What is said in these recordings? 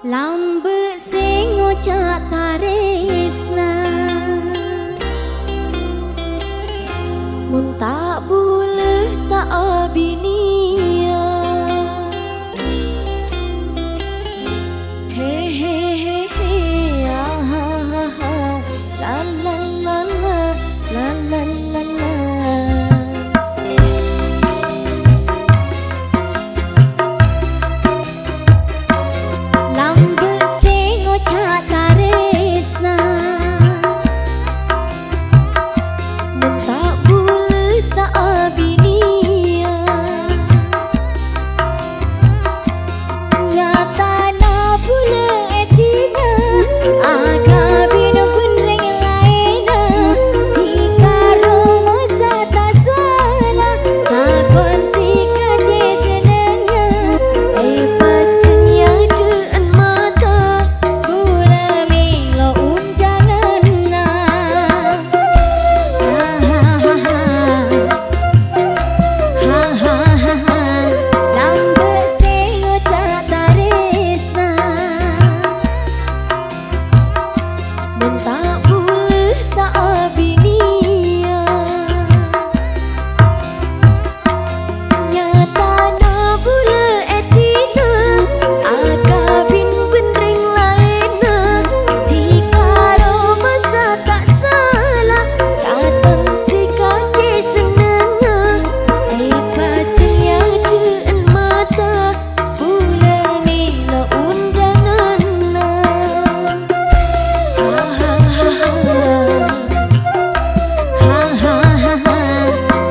Lambe sing ngocak taresna mun tak boleh tak abinia he he he he ah ha ha ha la la la la la la la la. Lambe sing ngocak taresna mun tak boleh tak abinia nyata na boleh etina aga bina benreng laina dikaro masa tak salah takon tika jesenenya pacenya deen mata gula milo undangan na lambe sing ngocak taresna mun tak boleh tak abinia nyata na boleh etina aga bin benreng laina dikaro masa tak salah katon tika jesenena pacenya deen mata gula milo undangan na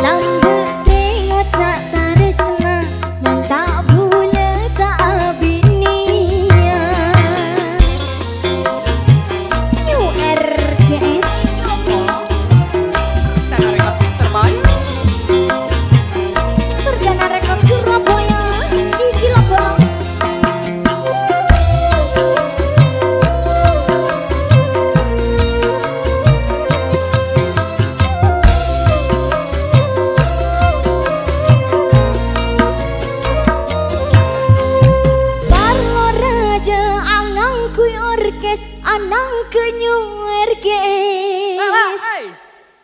lambe sing ngocak taresna mun tak boleh tak abinia New RGS Perdana Rekod Surabaya iki lho bolong Barlo raja angang kuy orkes anang kenyu RGS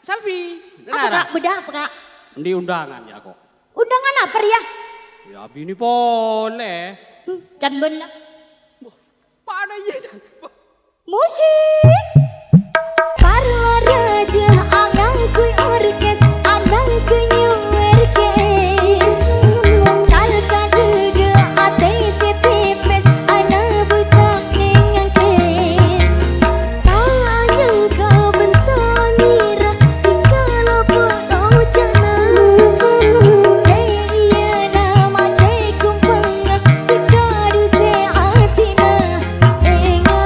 Selfie. apa kak bedah apa kak Di undangan ya kok. undangan apa ya Ya bini boleh. can bener Pada iya. musik Barlo raja angang kuy orkes anang kenyu RGS kal kadege ate setipes ana butak ning angkes tanyang ka bentanira dikala foto jana cai iya nama cai kumpanga dikadu se atina enga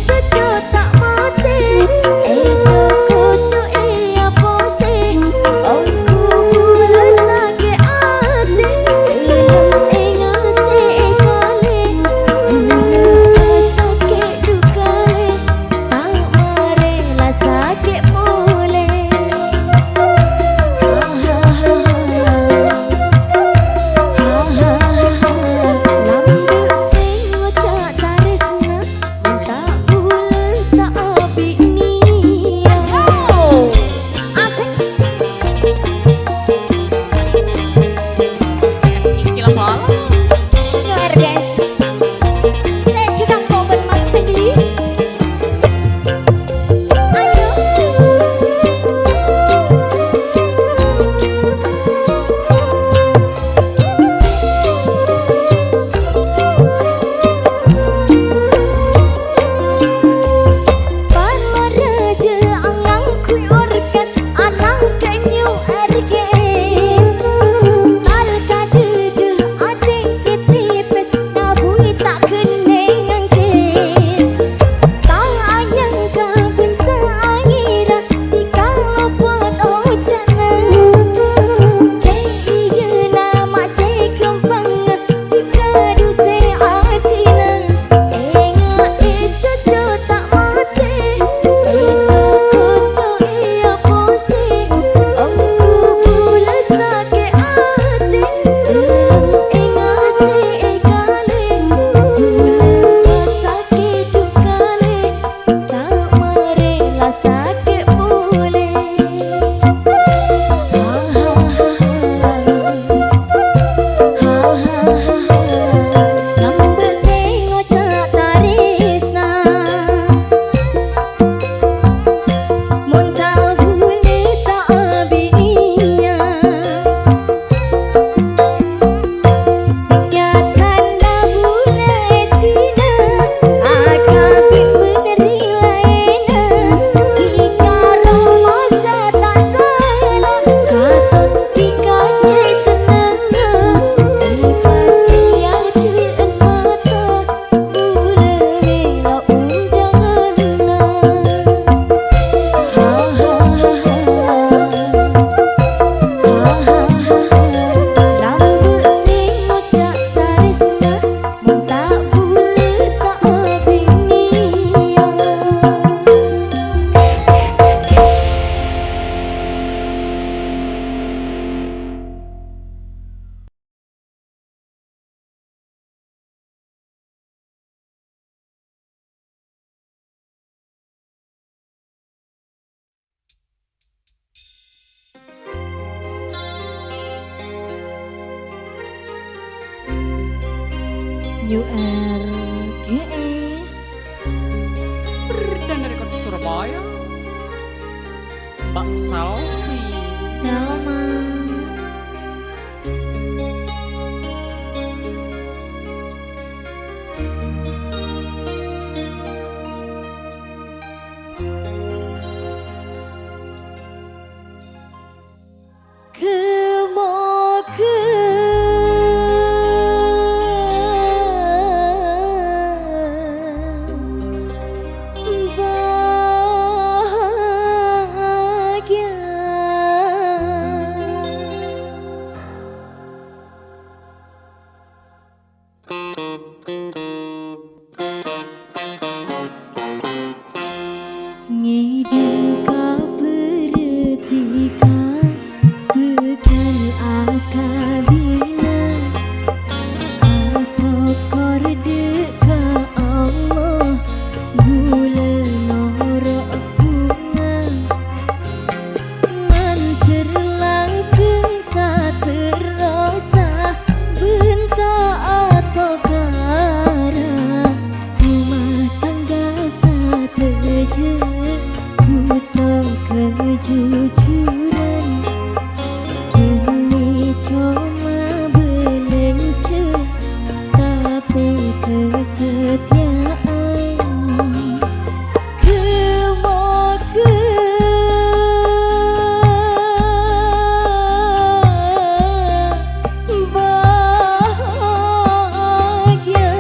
cucu tak mati kucu iya pose ongku bulu sake ate enga se kale bulu sake dukale tak marela sake mole lambe sing ngocak taresna mun tak boleh tak abinia asik nyer guys thank you kang komen mas Sedi ayo WRGS Dan dari kota Surabaya, Mbak Salvi. Halo Mas. Ngideng ka pertika tekan akabina asokor deka Allah gula norok bunga manter langkung saterosa benta atau kara rumah tangga sateja butuh kejujuran ini cuma belenca tapi kesetiaan kemoga bahagia.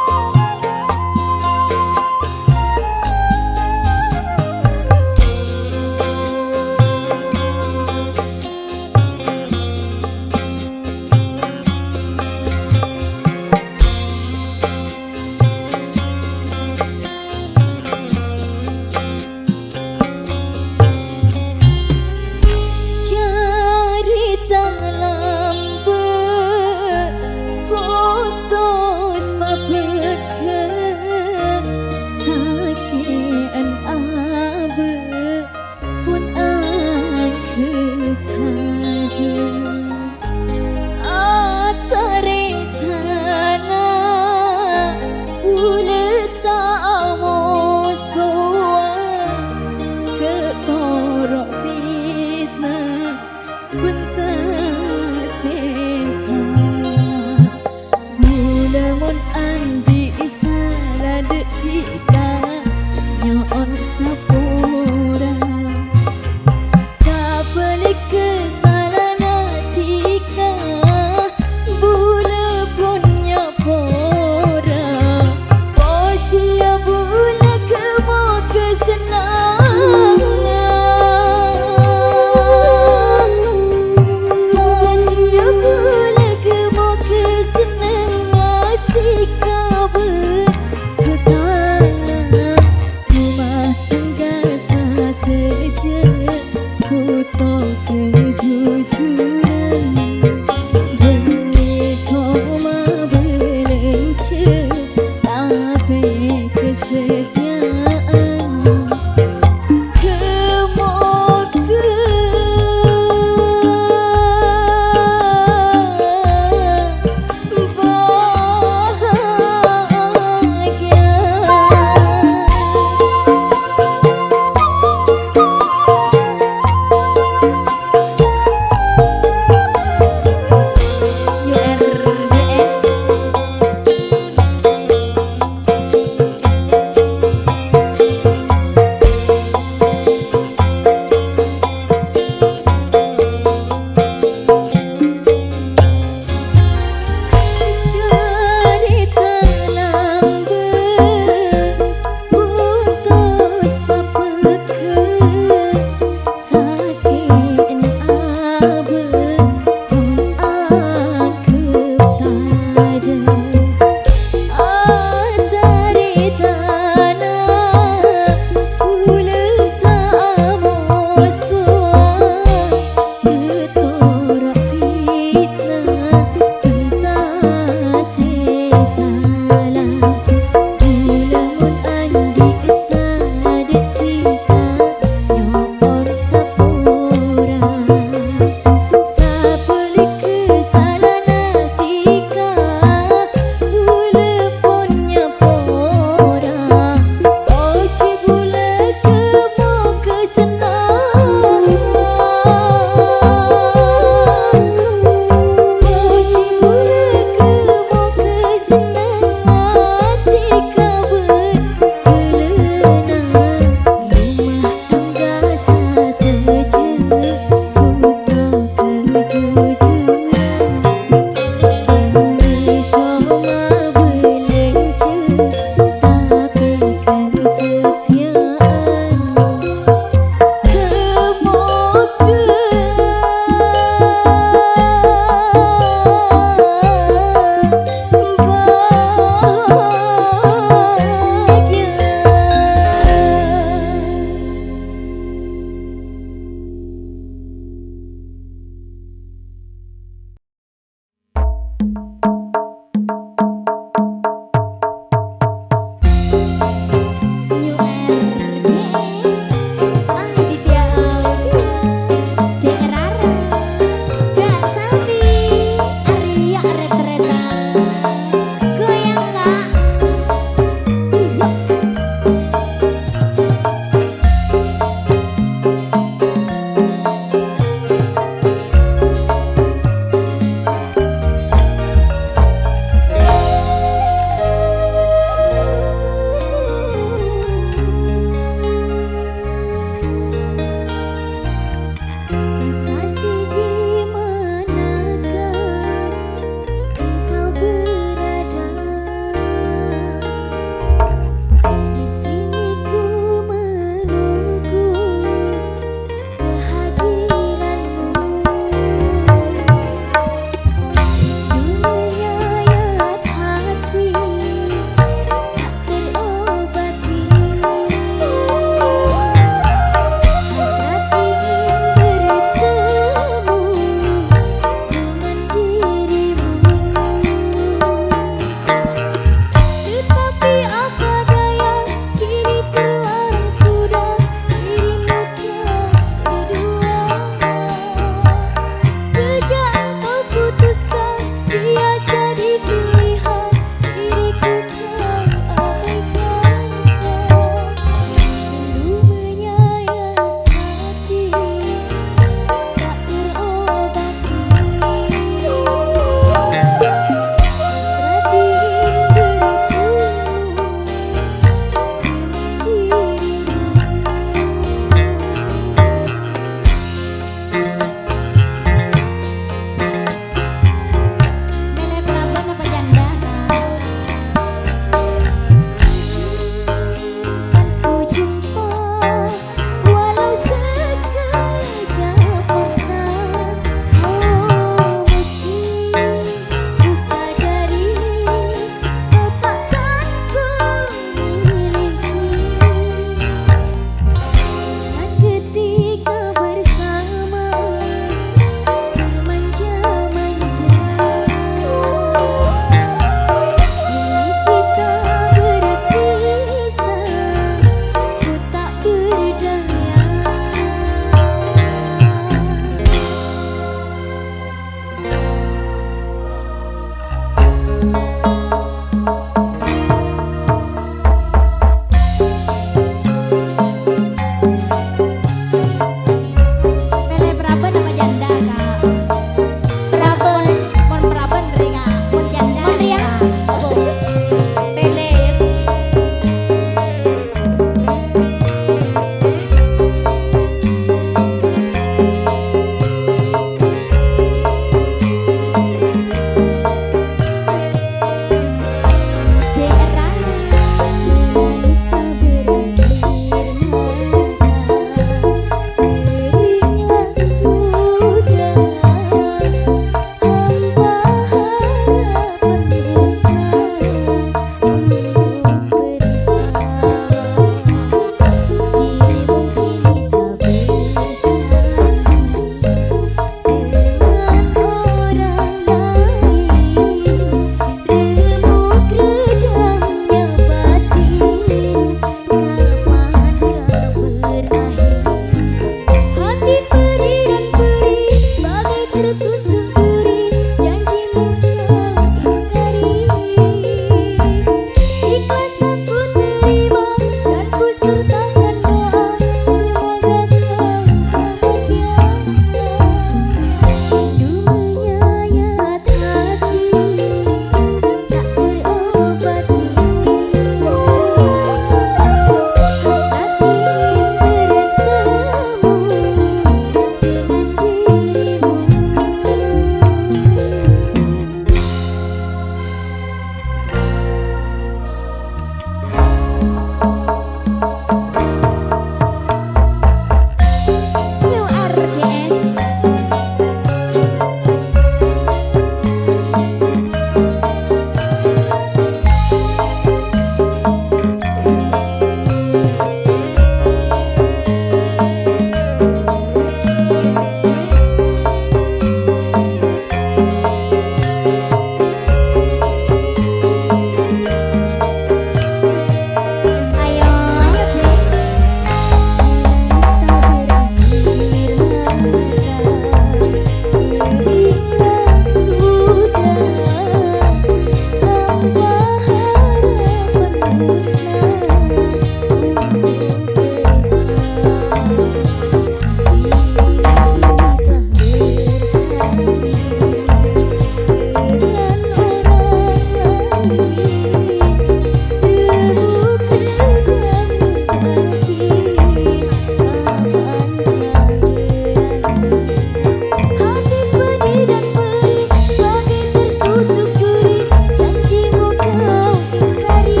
Janjimu kau ingkari.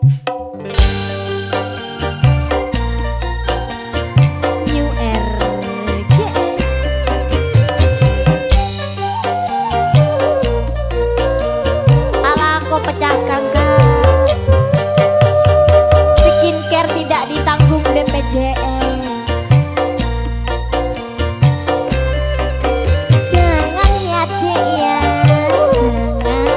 New RGS. Ala aku pecah ganggang, skincare tidak ditanggung BPJS. Jangan ya dek ya, jangan.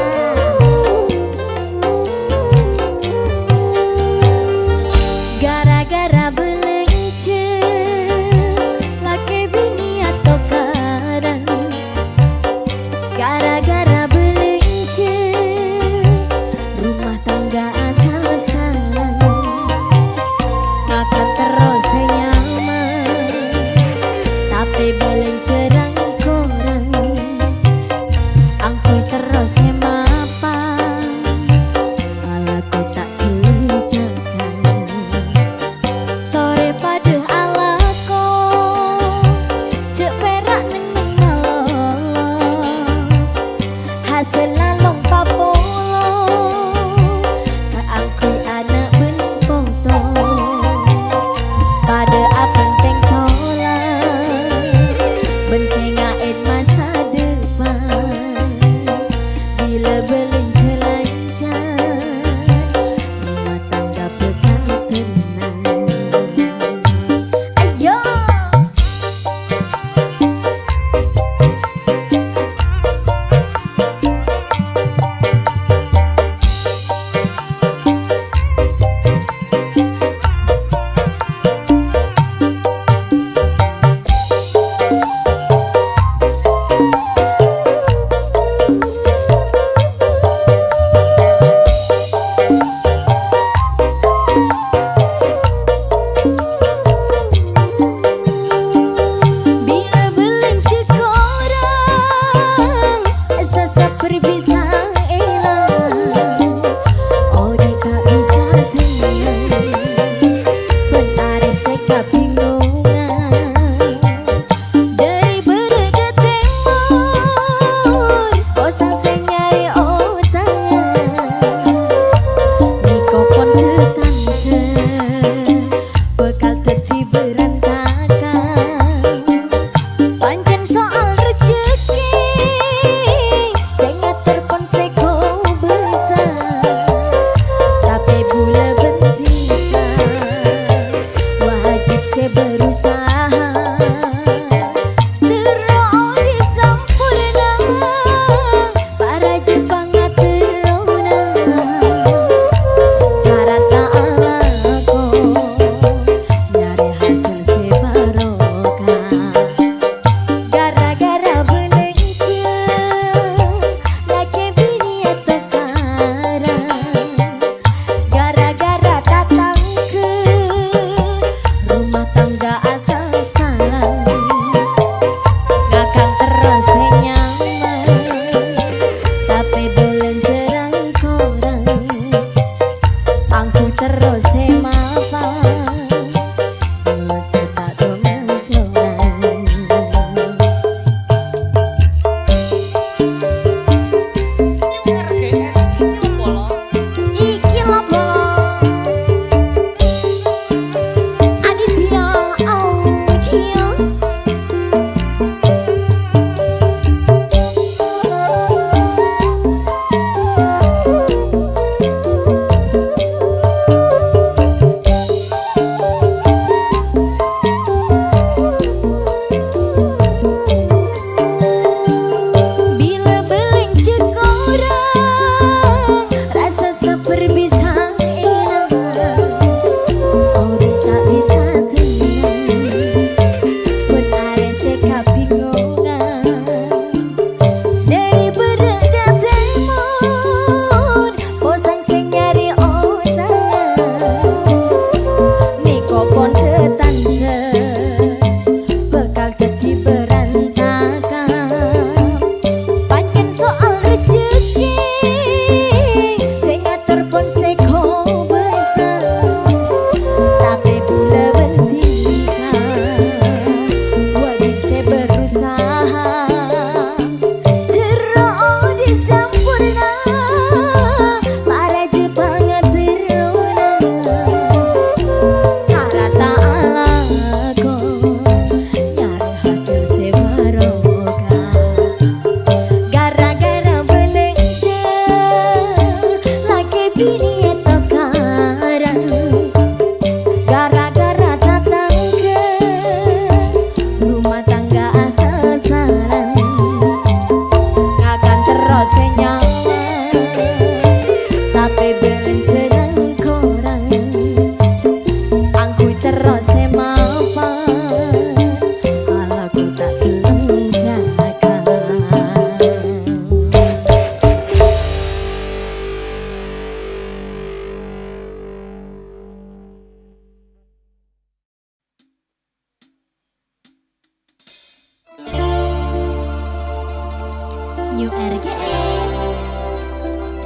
New RGS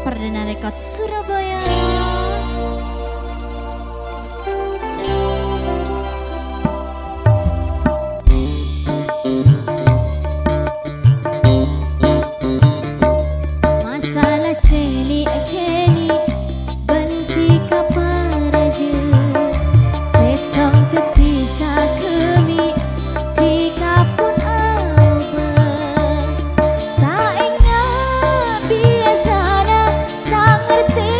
Perdana Rekod Surabaya. Masalah seni kini benti kaparaja setong terpisah kami tiga pun apa tak ingat biasanya tak ngerti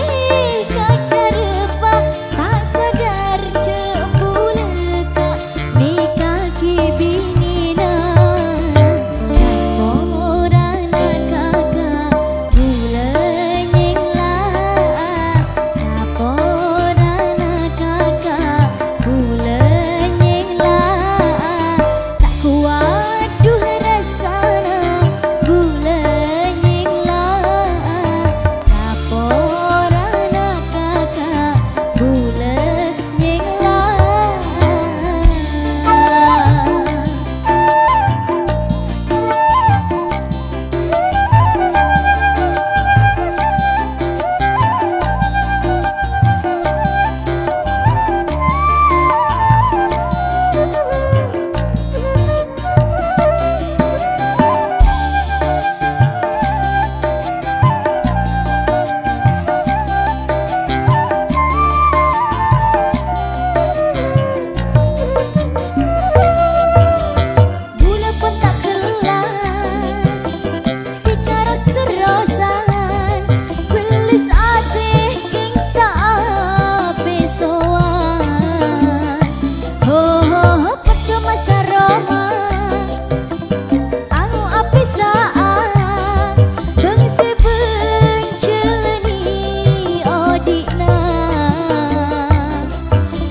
kakak rupa tak sadar jempulaka ni kaki bini na samporan kakak bulan nyenglah saporan kakak bulan nyenglah tak kuat duh rasana bulan nyenglah saporan kakak bulan nyenglah. Bula pun tak kelar tika ros terosan kulis ate king tak ape soan ho ho ho pada masa Roma angu ape saat bangsa benceleni odikna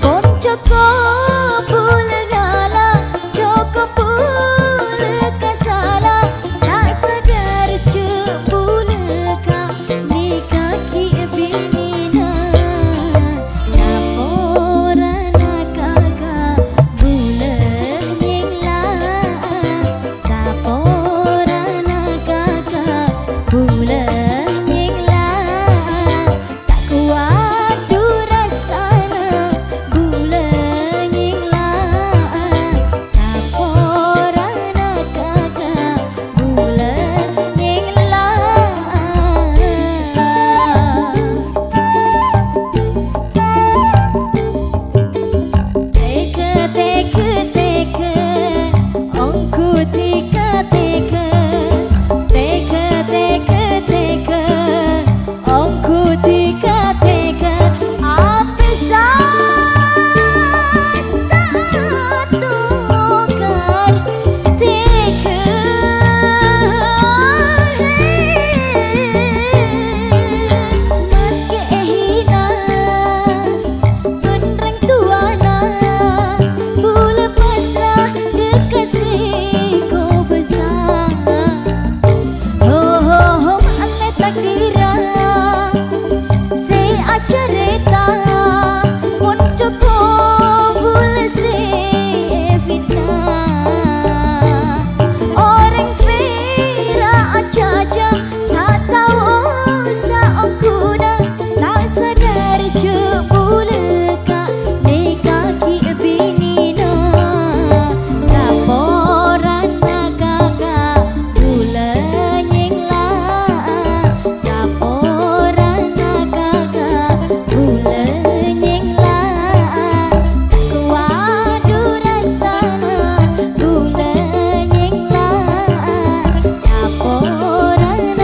pon coko pula ngala coko pula kasala tak sadar cepula ka ni kaki bini na saporan kakak bulan nyenglah saporan kakak bulan nyenglah tak kuat du rasana bulan nyenglah saporan kakak bulan nyenglah. Teka teka teka ongku tika teka teka teka teka ongku tika teka ape tak tukar teka meski hina penerang tuana bula pasrah dekasih kau besar ho ho ho ane takdira se acareta pun cukup bula se fitnah orang kira aja-aja tak tahu saokuna tak sadar cepulaka ni kaki bini na saporan kakak bulan nyenglah saporan kakak bulan nyenglah tak kuat du rasana bulan nyenglah saporan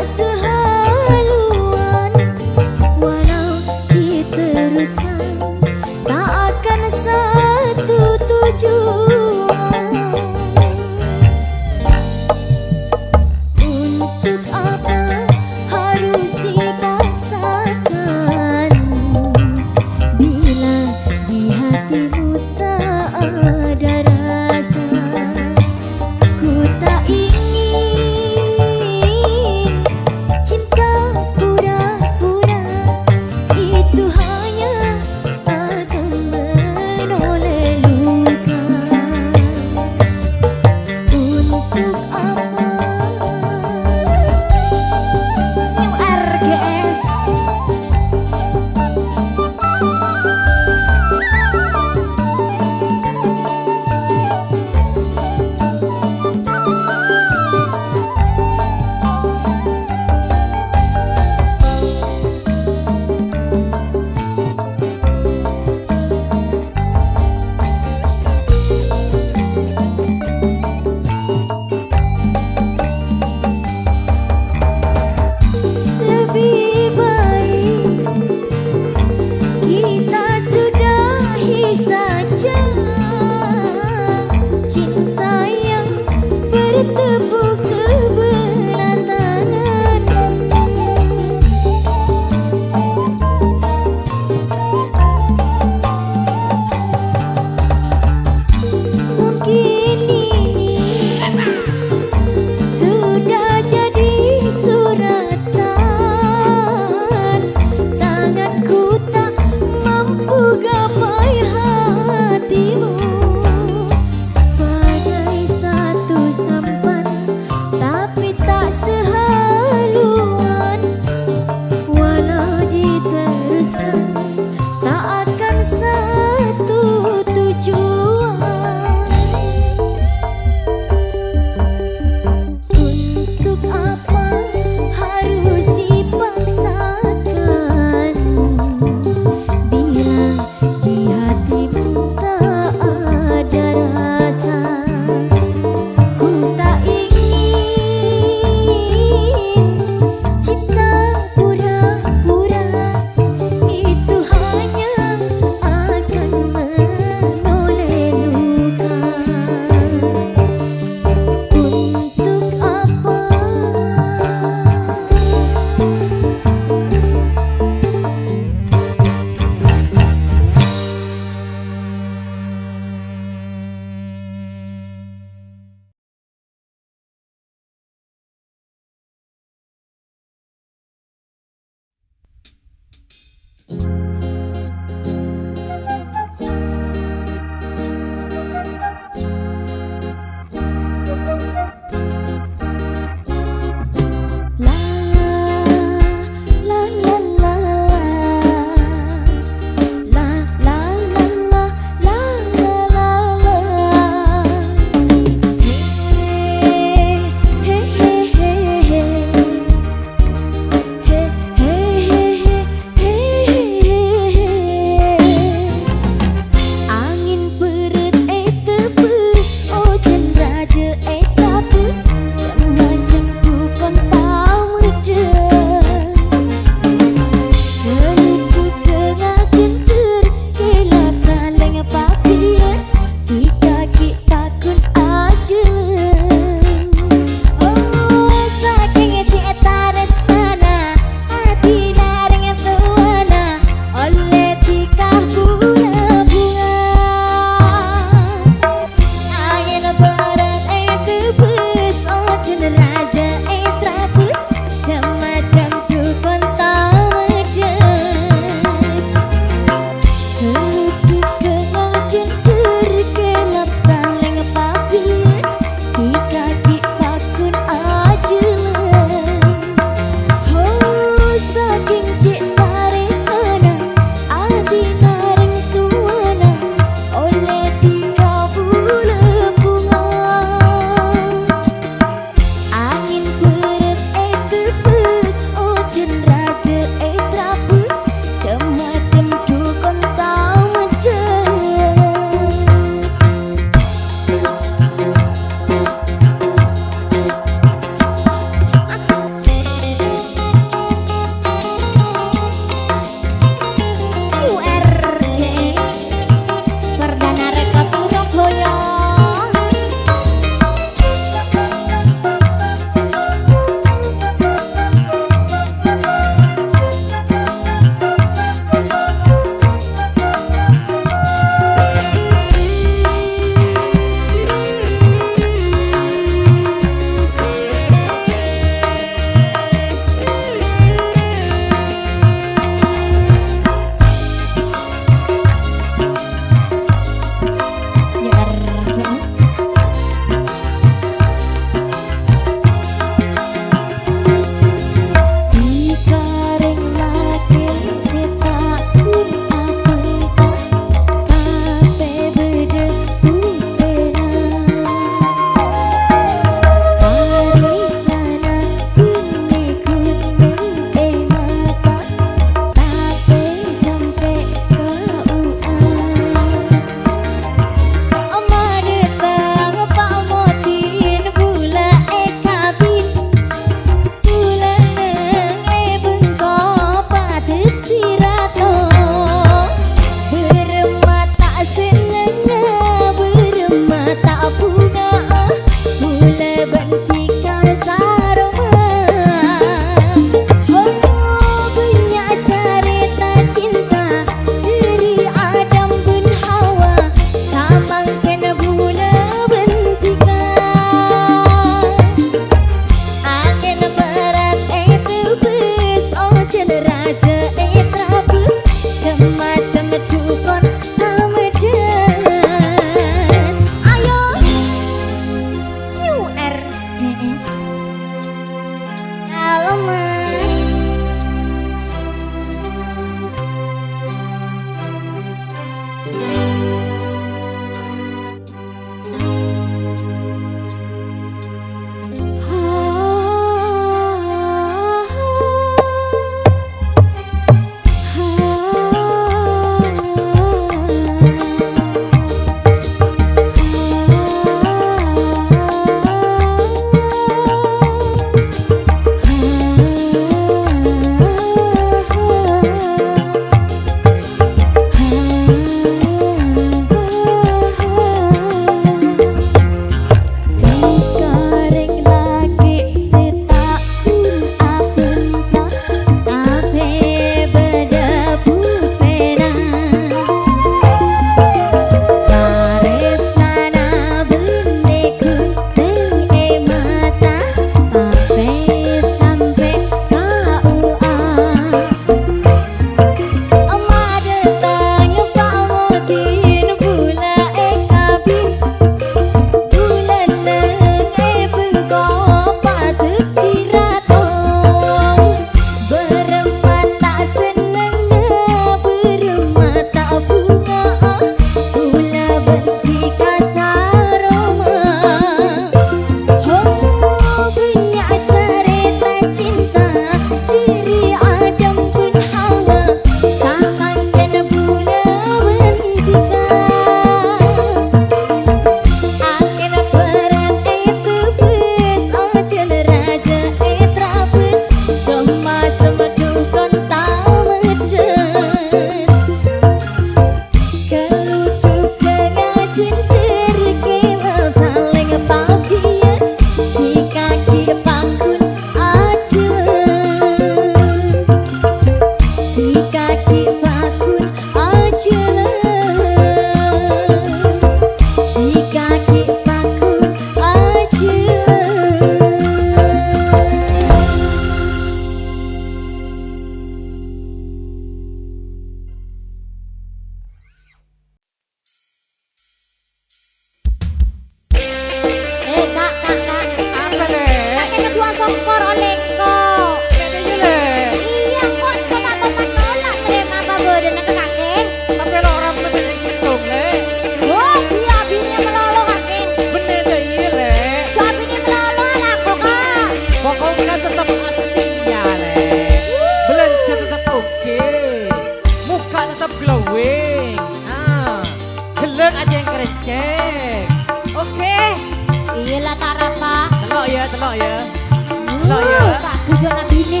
tujuan nabi ini.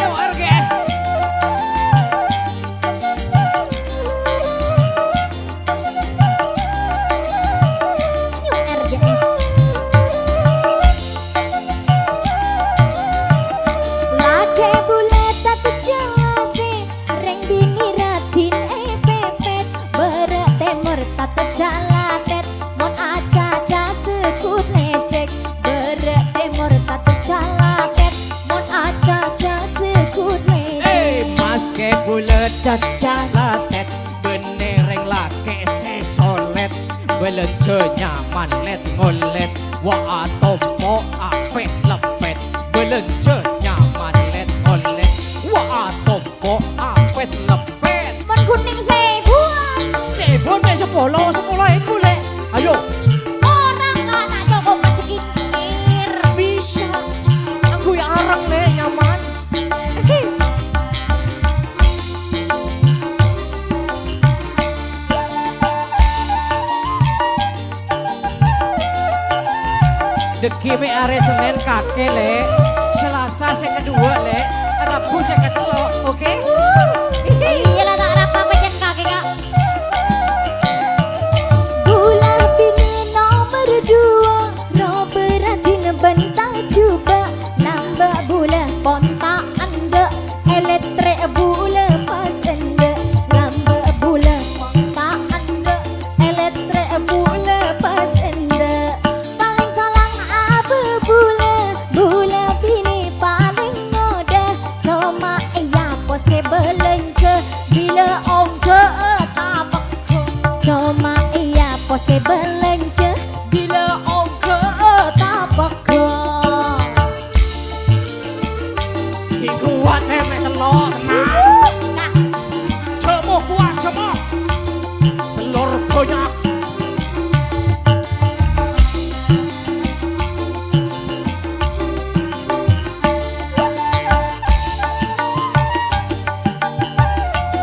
Yo RGS. New RGS. Lage bulet tak jalate, reng bini ratin pepet, bere temur tak jalatet, mon aja sekut lecek, bere temur tak jalatet, mon aja sekut lecek. Mas ke bulet cacalatet benereng lake sesolet belence nyaman let ngolet wa atopo apet lepet belence nyaman let ngolet wa atopo apet lepet Mon kuning sebuah, sebon me 10 itu le ayo orang anak Joko masih kikir. bisa aku ya arang le nyaman Deki me are Senin kake le, Selasa saya kedua le, Rabu saya ketelo, oke? Iya lah nak rapa macam kakek kak. Bulan bini nomor 2, no berarti ngebentang coba. Nambah bulan kontak anda, elektrik bulan pas anda. Nambah bulan kontak anda, elektrik bulan pas anda. Paling kalang apa bulan bini paling ngoda. Cuma iya possible lence bila ongke tapak. Cuma iya possible lence bila ongke tapak. Kuat me telur tenang, Nah, cemo kuat cemo, telur banyak.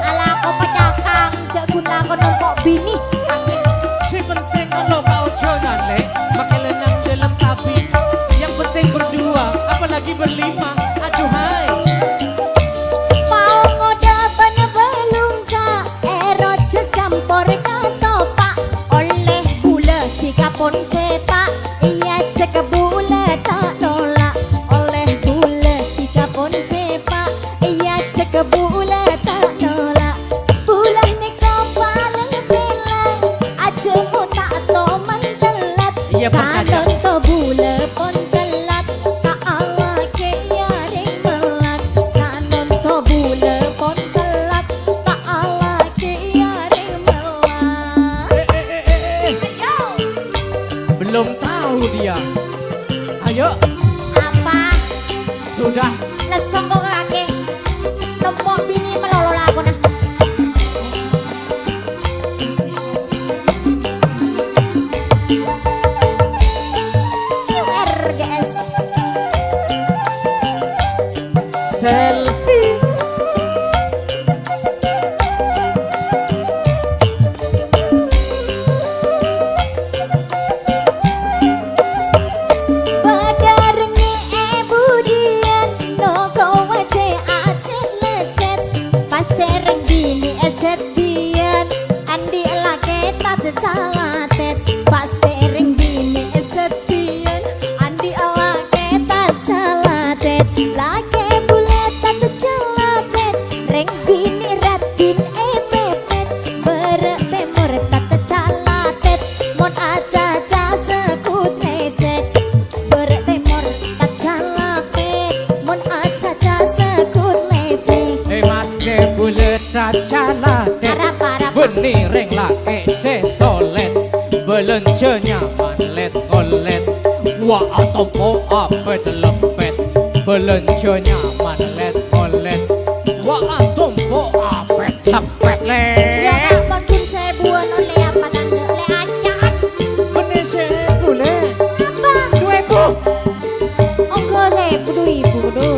ala ko pacakang cek guna ko nombok bini. Si penting kalau kau jalan le, pakai lenyang dalam kabin. Yang penting berdua, apalagi berlima. Aduhai. Pau ngoda bana belungka, erot secampur katopak. Oleh gula digapun sepak, iya cek bula tak nolak. Oleh gula digapun sepak, iya cek bula tak nolak. Bulah nek paling belang, aja mu tak toman telat. Iya, percaya. Salon to bula pon telat, tak ala ke yaring melak. Salon to bula pon telat, tak ala ke yaring melak. Ayo, Belum tahu dia. Ayo, apa? sudah. Lesong kok kake, nombok bini melolo lagu nah. New RGS. Selfie. Badarenge budian no kau wace acet lecet pas tereng bini esetian andi lake tat calatet pas tereng bini esetian andi lake tat calatet lake bulet tat calatet reng bini ratin pepet bere temur tat calatet mon aja sekut lecet bertemor tak jalake mon aja sekut lecek Mas ke bulet cacalatet Parah Benireng lake sesolet Belence nyaman let ngolet Wa atompo apet lepet Belence nyaman let ngolet Wa atompo apet lepet le Ya nak pun sebuah oleh apa nanda le acan Menese bulet apa 2000 onggo sebu 2000 kudu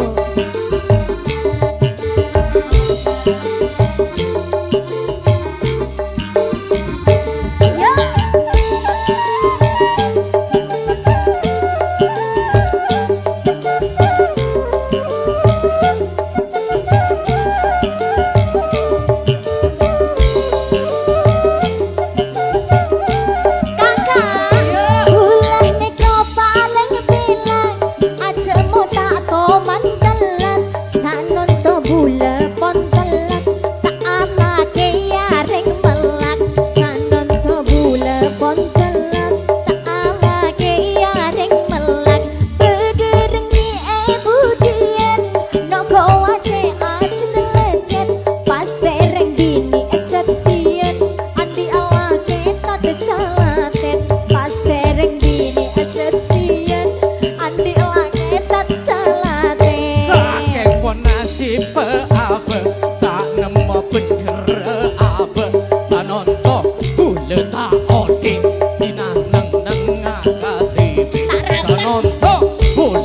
Ayo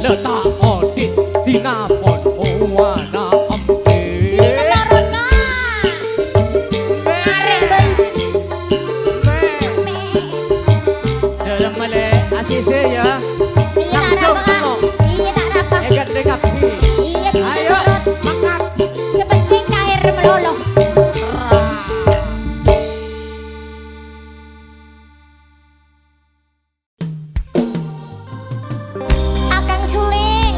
tak odit dinapon wana ampe. Dalam male asise ya. Langsung tengok. Egat dengap pi. Ayo makan. Sepenting air meloloh. Akang suling,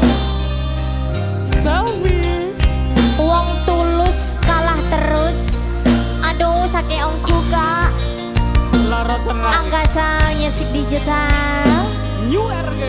Sawi. wong tulus kalah terus. Aduh sakit ongku kak. Lara tenang. Angga sang nyesik digital. New RG.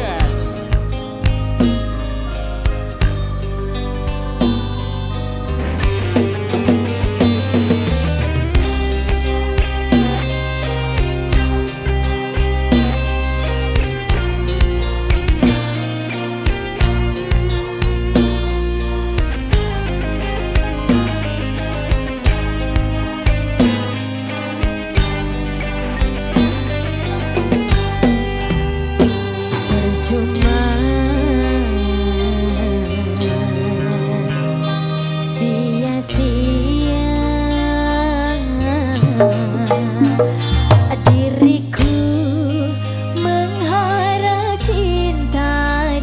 Percuma sia-sia diriku mengharap cinta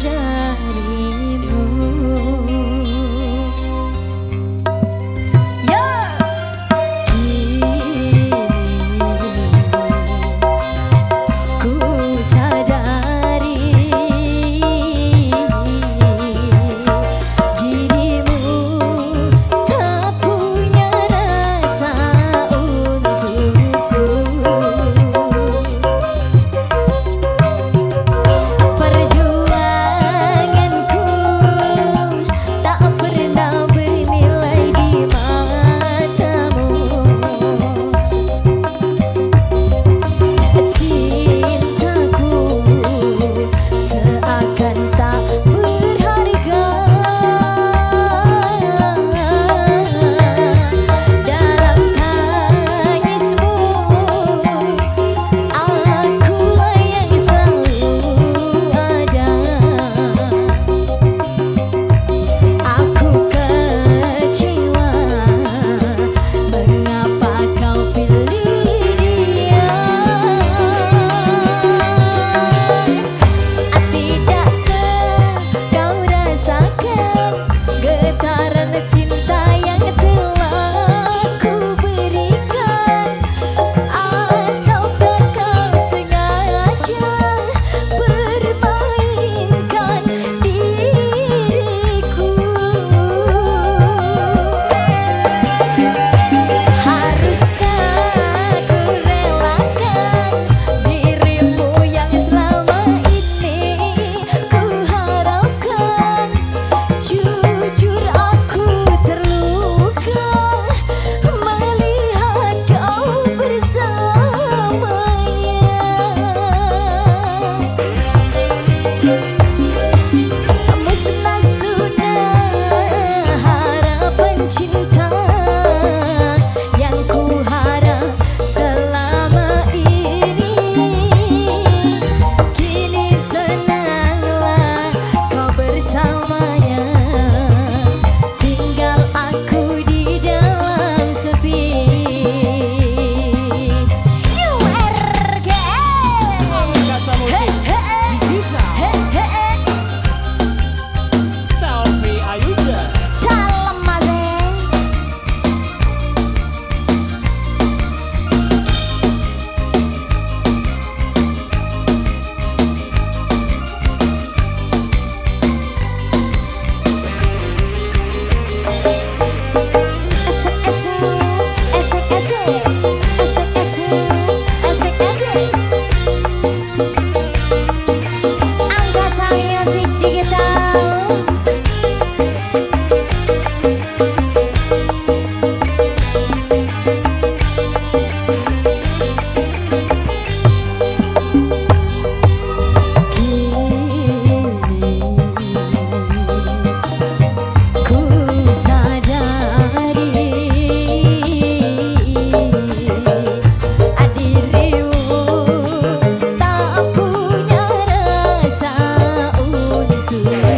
darimu. Ya, kini ku sadari dirimu tak punya rasa untukku. Perjuanganku tak pernah bernilai di matamu. Cintaku seakan tak berharga dalam tangismu. Akulah yang selalu ada. Aku kecewa mengapa kau pilih dia. Tidakkah kau rasakan getaran cinta yang telah ku berikan? Ataukah kau sengaja permainkan diriku? Haruskah ku relakan dirimu yang selama ini ku harapkan? Jujur aku terluka melihat kau bersamanya. Musnah sudah harapan cinta yang ku harap selama ini. Kini senanglah kau bersamanya, tinggal aku di dalam sepi. URG. Kata musik bisa. Selfie Ayuda. Dalam mazek. Angga sang musik digital. Ku sadari dirimu tak punya rasa untukku.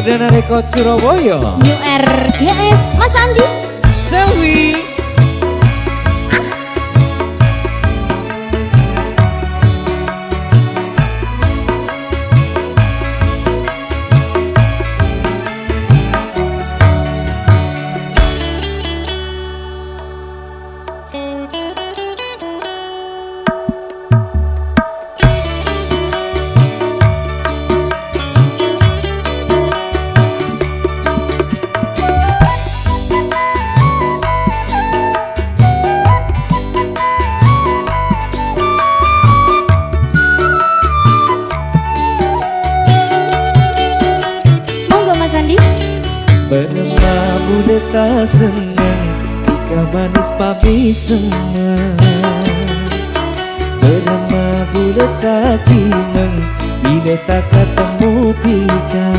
Perdana Rekod Surabaya. New RGS Mas Andi. Selwi. Asik. Monggo Mas Andi. Bermamu tak senang jika manis papi senang. Bermamu tak kinang bila tak ketemu tika.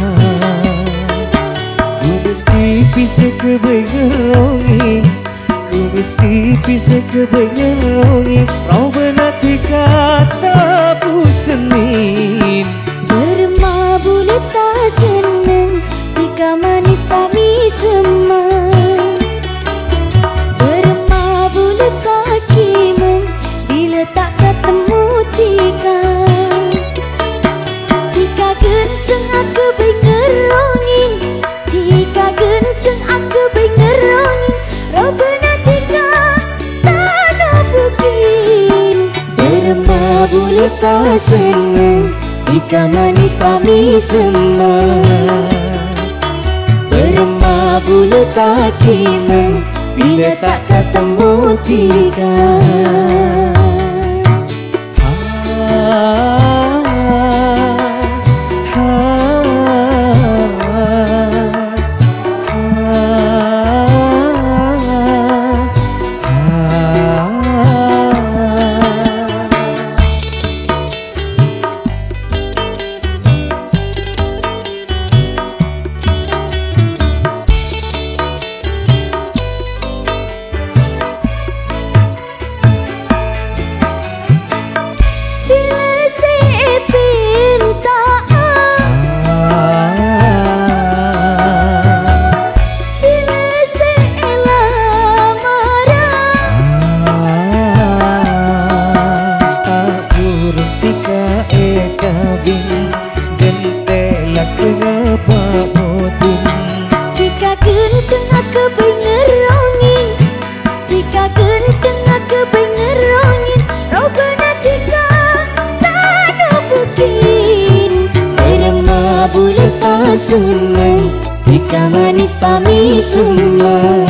Ku mesti bisa kebengerongi, ku mesti bisa kebengerongi. Kau benar tika tak busenin. Bermabu tak senang jika manis pami semang. Bermabu tak kimeng bila tak ketemu tika. Tika genteng aku bengerongin, tika genteng aku bengerongin. Robena tika tak ada bukin. Bermabu tak senang jika manis pami semang. Bermabu tak kimeng bila tak ketemu tika. Senang jika manis pami semang.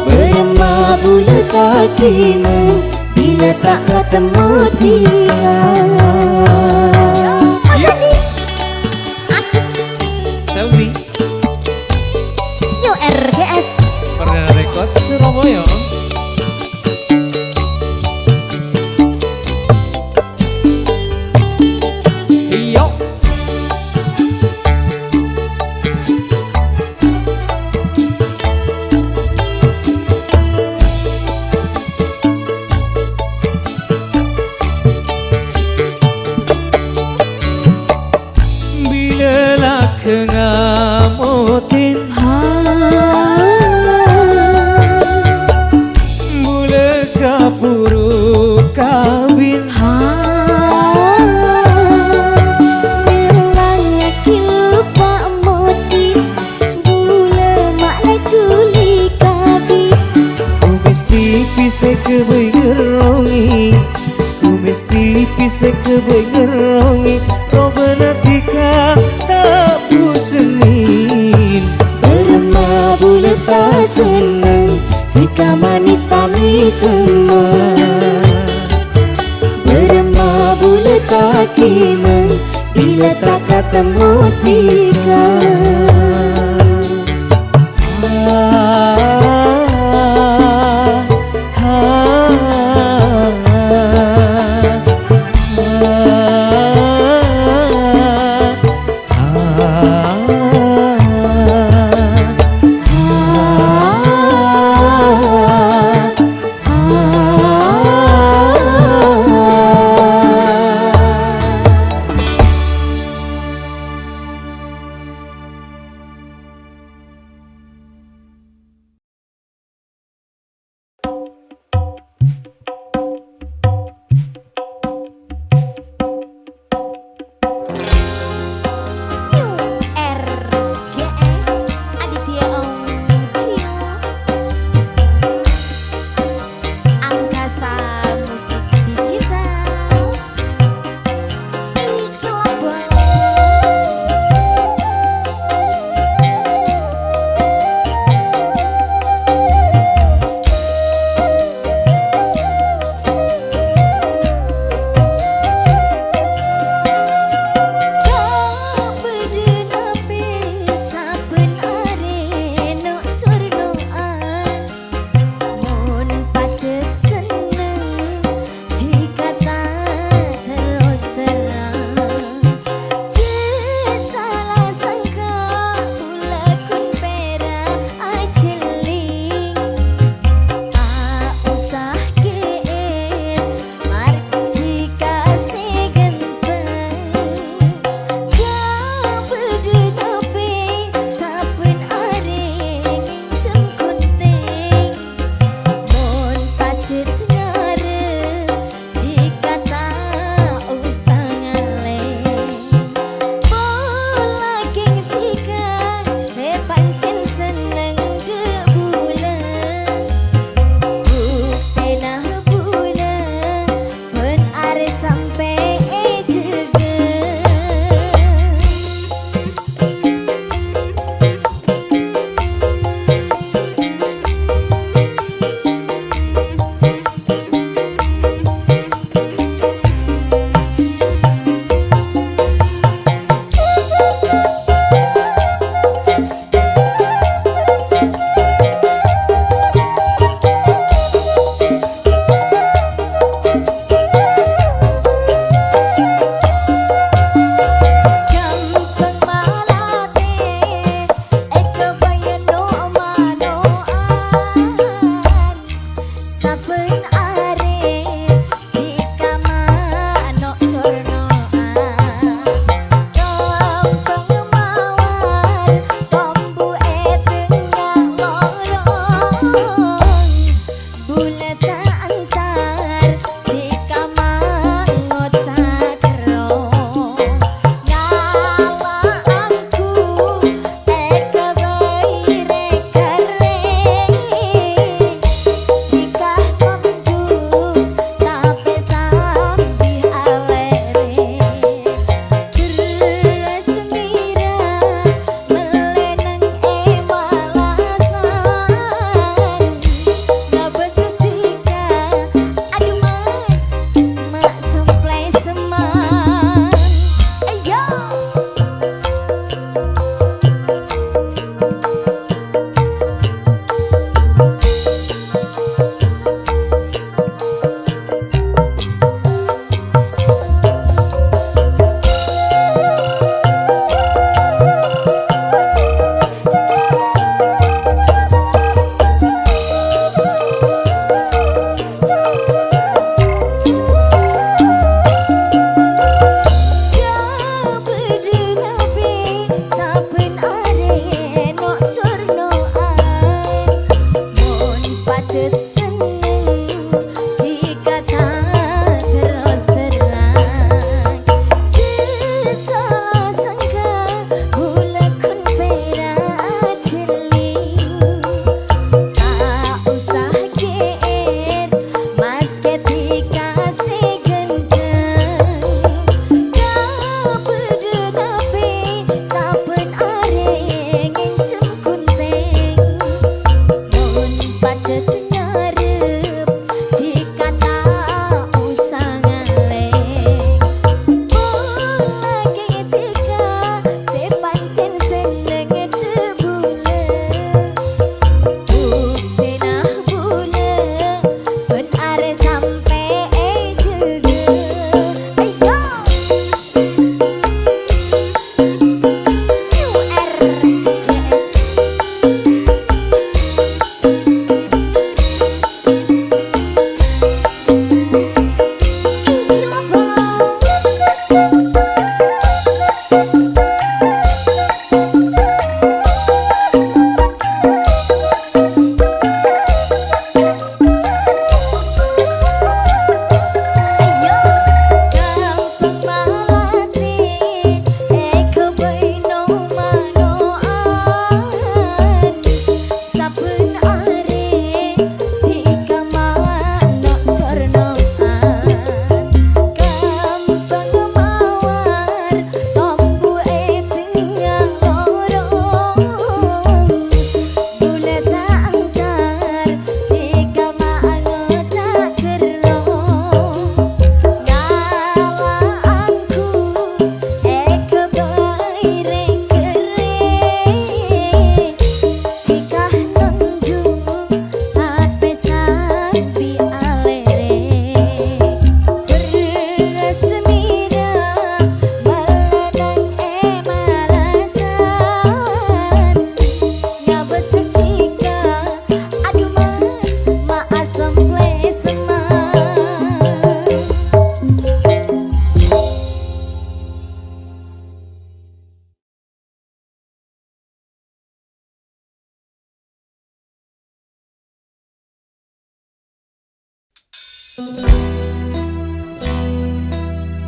Bermabu tak kimeng bila tak ketemu tika. Mas Andi. Asik. Selwi. New RGS Perdana Rekod Surabaya. Iyo. Kengamotin bule kapuru kawin bilangnya kilupa motin bule maklai tuli kabi. ku mesti bisa kebengerongi, ku mesti bisa kebengerongi. Robena tika tak busenin. Bermabu tak senang jika manis pami semang. Bermabu tak kimeng bila tak ketemu tika.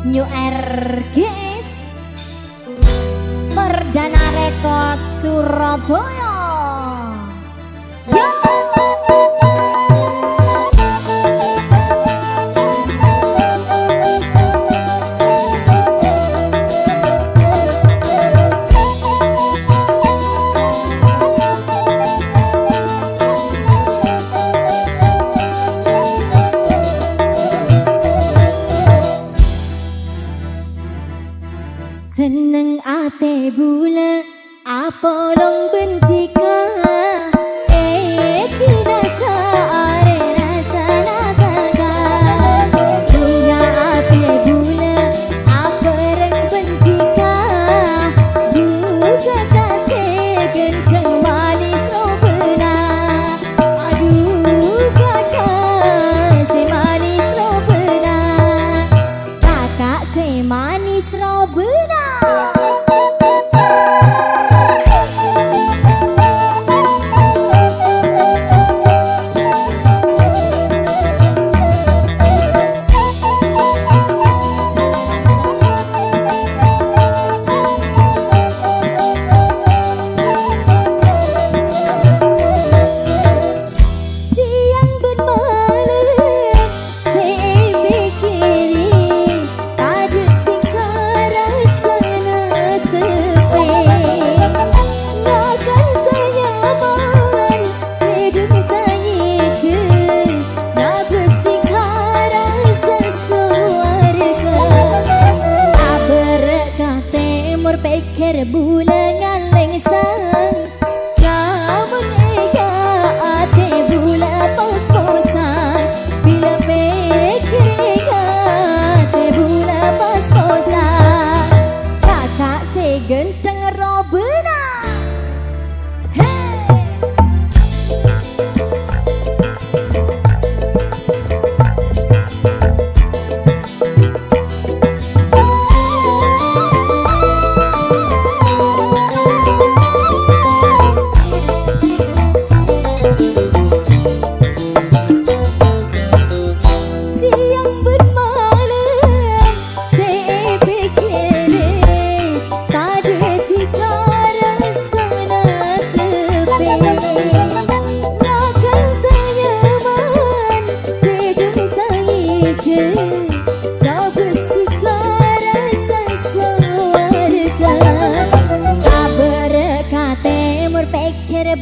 New RGS Perdana Rekod Surabaya. Yo! Seneng ate bula apa long bentika tidak saare rasa nagaga bunga ate bula apa reng bentika buka kasih gendeng manis robena aduh kakak si manis robena kakak si manis robena.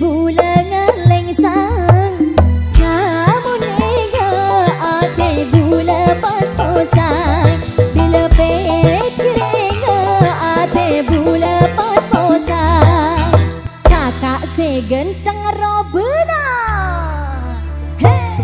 bulan ngaleng sang kamu nega ate bula pas posang bila pekrega ate bula pas posang kakak segenteng robena hey.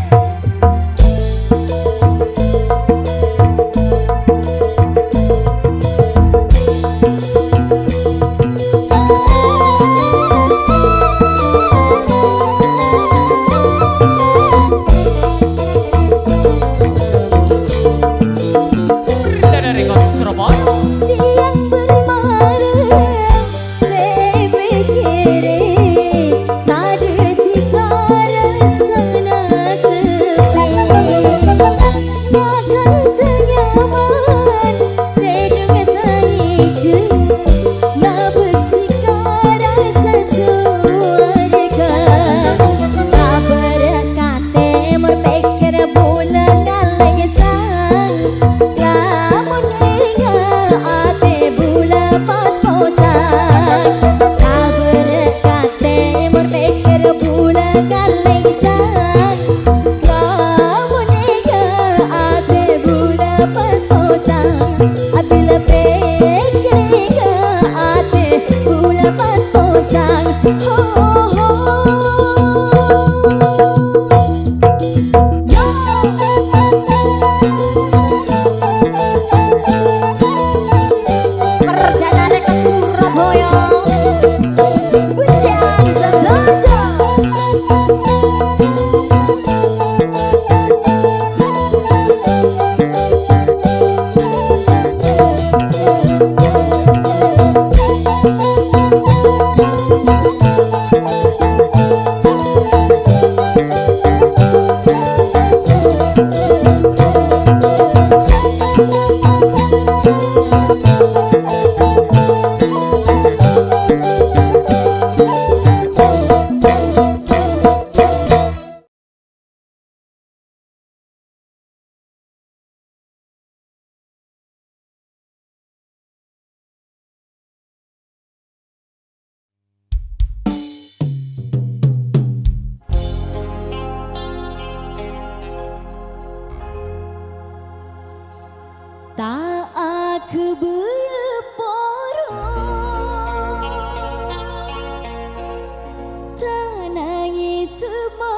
Siang bermalam saya pikirin tak ada tiga rasana sepi bakal ternyaman tedung taiju nak bersihkan rasa suarga tak berkata berpikir bulan ngaleng sang ramun ate bula pas posang tak berkata berpikir bula ngaleng sang kamu nega ate bula pas posang bila pikir ate bula pas posang ho ho Perdana Rekod Surabaya Bujang Sengaja tak aku berporo tak nangis semua